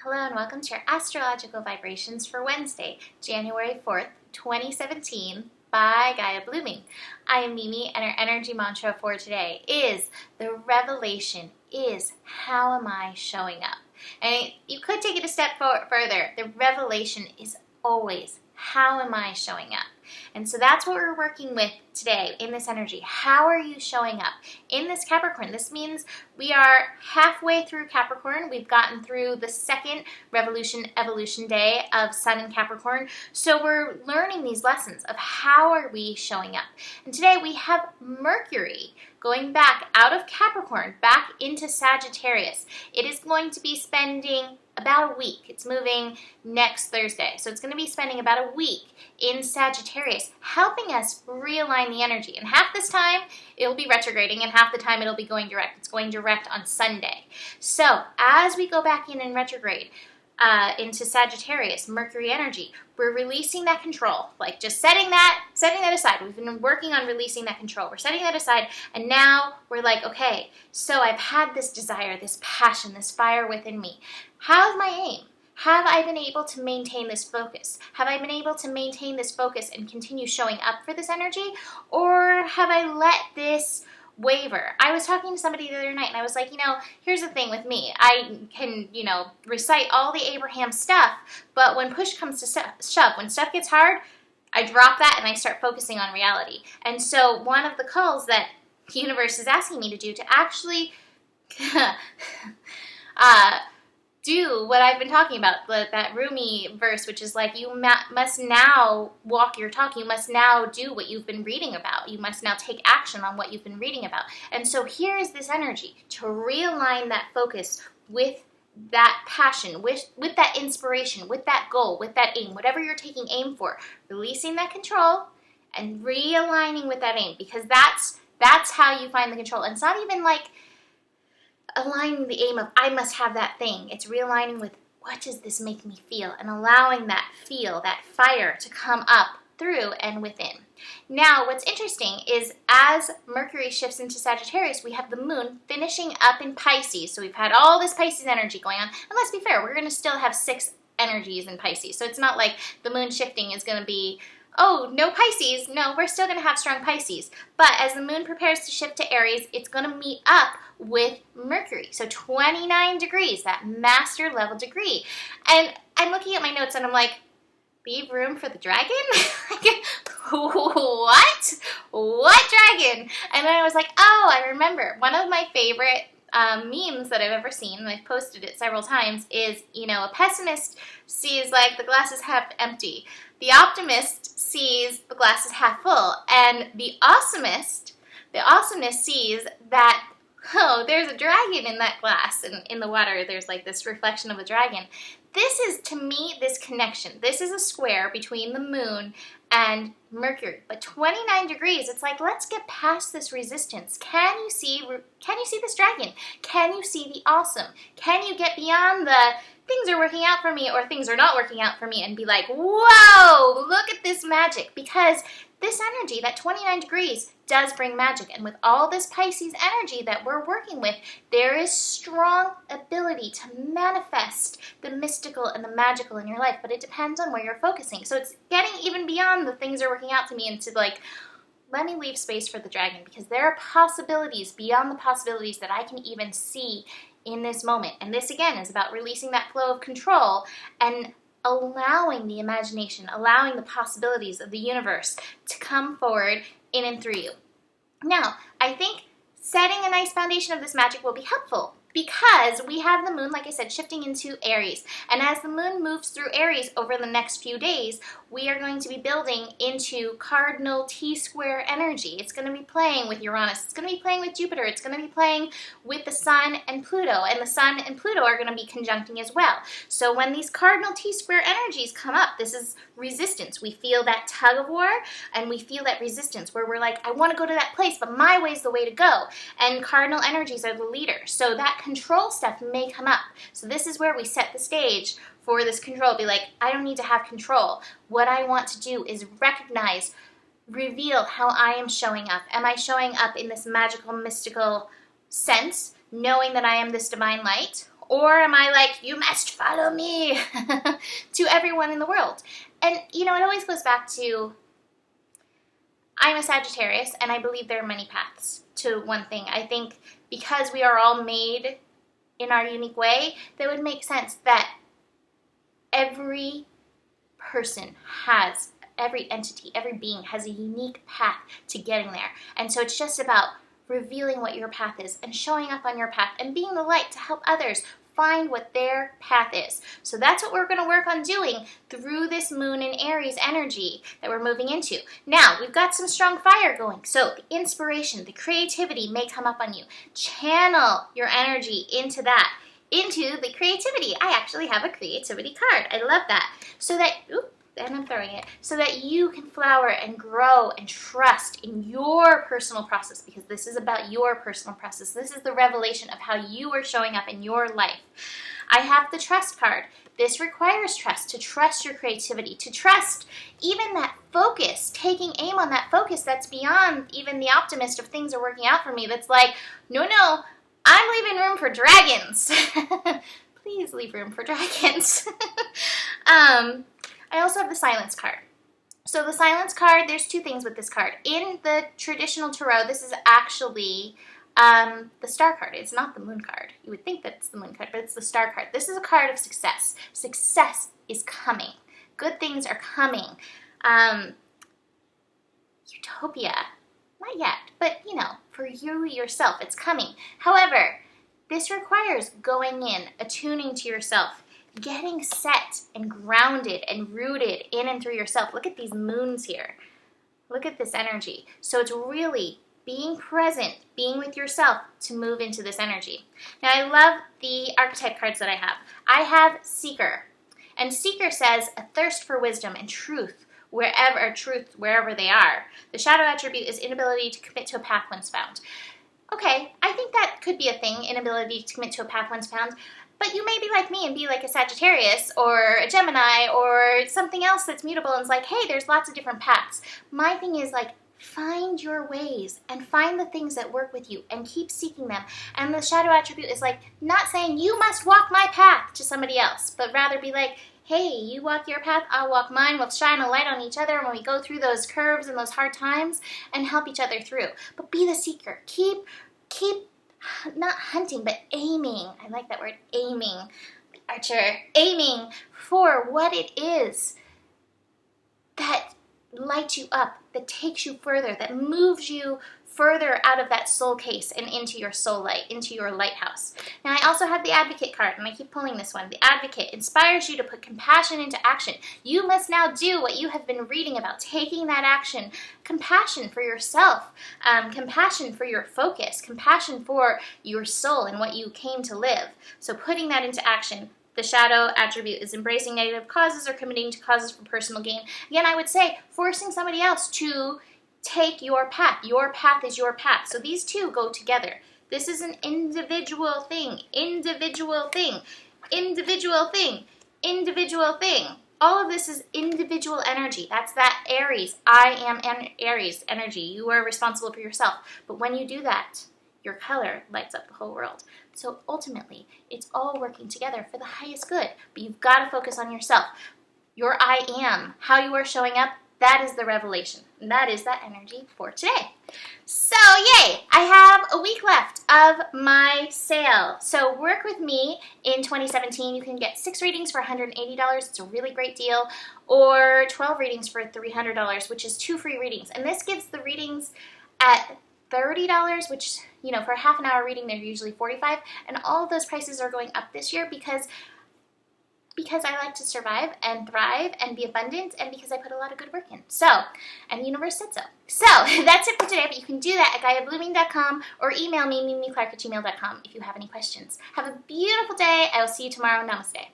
Hello and welcome to your astrological vibrations for Wednesday, January 4th, 2017 by Gaia Blooming. I am Mimi and our energy mantra for today is the revelation is how am I showing up? And you could take it a step further. The revelation is always how am I showing up? And so that's what we're working with today in this energy. How are you showing up in this Capricorn? This means we are halfway through Capricorn. We've gotten through the second revolution evolution day of Sun in Capricorn. So we're learning these lessons of how are we showing up. And today we have Mercury going back out of Capricorn, back into Sagittarius. It is going to be spending about a week. It's moving next Thursday. So it's going to be spending about a week in Sagittarius, helping us realign the energy. And half this time, it'll be retrograding, and half the time it'll be going direct. It's going direct on Sunday. So as we go back in retrograde, into Sagittarius, Mercury energy, we're releasing that control, like just setting that aside. We've been working on releasing that control. We're setting that aside, and now we're like, okay, so I've had this desire, this passion, this fire within me. How's my aim? Have I been able to maintain this focus? Have I been able to maintain this focus and continue showing up for this energy? Or have I let this waver? I was talking to somebody the other night and I was like, here's the thing with me. I can, recite all the Abraham stuff, but when push comes to shove, when stuff gets hard, I drop that and I start focusing on reality. And so one of the calls that the universe is asking me to do to actually do what I've been talking about, that Rumi verse, which is like, you must now walk your talk. You must now do what you've been reading about. You must now take action on what you've been reading about. And so here is this energy to realign that focus with that passion, with that inspiration, with that goal, with that aim, whatever you're taking aim for, releasing that control and realigning with that aim, because that's how you find the control. And it's not even like aligning the aim of I must have that thing. It's realigning with what does this make me feel, and allowing that fire to come up through and within. Now, what's interesting is as Mercury shifts into Sagittarius, we have the moon finishing up in Pisces. So we've had all this Pisces energy going on. And let's be fair, we're going to still have 6 energies in Pisces. So it's not like the moon shifting is going to be, oh, no Pisces. No, we're still going to have strong Pisces. But as the moon prepares to shift to Aries, it's going to meet up with Mercury. So 29 degrees, that master level degree. And I'm looking at my notes and I'm like, leave room for the dragon? What? What dragon? And then I was like, oh, I remember. One of my favorite memes that I've ever seen, and I've posted it several times, is, a pessimist sees like the glass is half empty. The optimist sees the glass is half full. And the awesomist sees that, oh, there's a dragon in that glass, and in the water there's like this reflection of a dragon. This is, to me, this connection. This is a square between the moon and Mercury. But 29 degrees, it's like, let's get past this resistance. Can you see this dragon? Can you see the awesome? Can you get beyond the things are working out for me or things are not working out for me and be like, whoa, look at this magic? Because this energy, that 29 degrees, does bring magic. And with all this Pisces energy that we're working with, there is strong ability to manifest the mystical and the magical in your life. But it depends on where you're focusing. So it's getting even beyond the things are working out to me into like, let me leave space for the dragon, because there are possibilities beyond the possibilities that I can even see in this moment. And this, again, is about releasing that flow of control and allowing the imagination, allowing the possibilities of the universe to come forward in and through you. Now, I think setting a nice foundation of this magic will be helpful because we have the moon, like I said, shifting into Aries. And as the moon moves through Aries over the next few days, we are going to be building into cardinal T-square energy. It's going to be playing with Uranus. It's going to be playing with Jupiter. It's going to be playing with the Sun and Pluto. And the Sun and Pluto are going to be conjuncting as well. So when these cardinal T-square energies come up, this is resistance. We feel that tug of war, and we feel that resistance where we're like, I want to go to that place, but my way's the way to go. And cardinal energies are the leader. So that control stuff may come up. So this is where we set the stage for this control. Be like, I don't need to have control. What I want to do is recognize, reveal how I am showing up. Am I showing up in this magical, mystical sense, knowing that I am this divine light? Or am I like, you must follow me to everyone in the world? And, you know, it always goes back to, I'm a Sagittarius, and I believe there are many paths to one thing. I think because we are all made in our unique way, that would make sense that every person has, every entity, every being has a unique path to getting there. And so it's just about revealing what your path is and showing up on your path and being the light to help others find what their path is. So that's what we're going to work on doing through this moon and Aries energy that we're moving into. Now, we've got some strong fire going. So the inspiration, the creativity may come up on you. Channel your energy into that, into the creativity. I actually have a creativity card. I love that. So that, and I'm throwing it, so that you can flower and grow and trust in your personal process, because this is about your personal process. This is the revelation of how you are showing up in your life. I have the trust card. This requires trust, to trust your creativity, to trust even that focus, taking aim on that focus that's beyond even the optimist of things are working out for me. That's like, no, I'm leaving room for dragons. Please leave room for dragons. I also have the silence card. So the silence card, there's two things with this card. In the traditional tarot, this is actually the star card. It's not the moon card. You would think that it's the moon card, but it's the star card. This is a card of success. Success is coming. Good things are coming. Utopia, not yet, but you know, for you yourself, it's coming. However, this requires going in, attuning to yourself, getting set and grounded and rooted in and through yourself. Look at these moons here. Look at this energy. So it's really being present, being with yourself to move into this energy. Now, I love the archetype cards that I have. I have Seeker. And Seeker says a thirst for wisdom and truth wherever they are. The shadow attribute is inability to commit to a path once found. Okay, I think that could be a thing, inability to commit to a path once found. But you may be like me and be like a Sagittarius or a Gemini or something else that's mutable and it's like, hey, there's lots of different paths. My thing is like, find your ways and find the things that work with you and keep seeking them. And the shadow attribute is like, not saying you must walk my path to somebody else, but rather be like, hey, you walk your path, I'll walk mine. We'll shine a light on each other when we go through those curves and those hard times and help each other through. But be the seeker. Keep not hunting, but aiming. I like that word, aiming. Archer, aiming for what it is that lights you up, that takes you further, that moves you further out of that soul case and into your soul light, into your lighthouse. Now, I also have the Advocate card, and I keep pulling this one. The Advocate inspires you to put compassion into action. You must now do what you have been reading about, taking that action. Compassion for yourself, compassion for your focus, compassion for your soul and what you came to live. So putting that into action. The shadow attribute is embracing negative causes or committing to causes for personal gain. Again, I would say forcing somebody else to take your path. Your path is your path. So these two go together. This is an individual thing, individual thing, individual thing, individual thing. All of this is individual energy. That's that Aries. I am an Aries energy. You are responsible for yourself. But when you do that, your color lights up the whole world. So ultimately, it's all working together for the highest good. But you've got to focus on yourself. Your I am, how you are showing up, that is the revelation. And that is that energy for today. So yay, I have a week left of my sale. So work with me in 2017. You can get 6 readings for $180. It's a really great deal. Or 12 readings for $300, which is 2 free readings. And this gives the readings at $30, which, you know, for a half an hour reading, they're usually $45. And all of those prices are going up this year because I like to survive and thrive and be abundant, and because I put a lot of good work in. So, and the universe said so. So, that's it for today, but you can do that at GaiaBlooming.com or email me, mimiclark@gmail.com if you have any questions. Have a beautiful day. I will see you tomorrow. Namaste.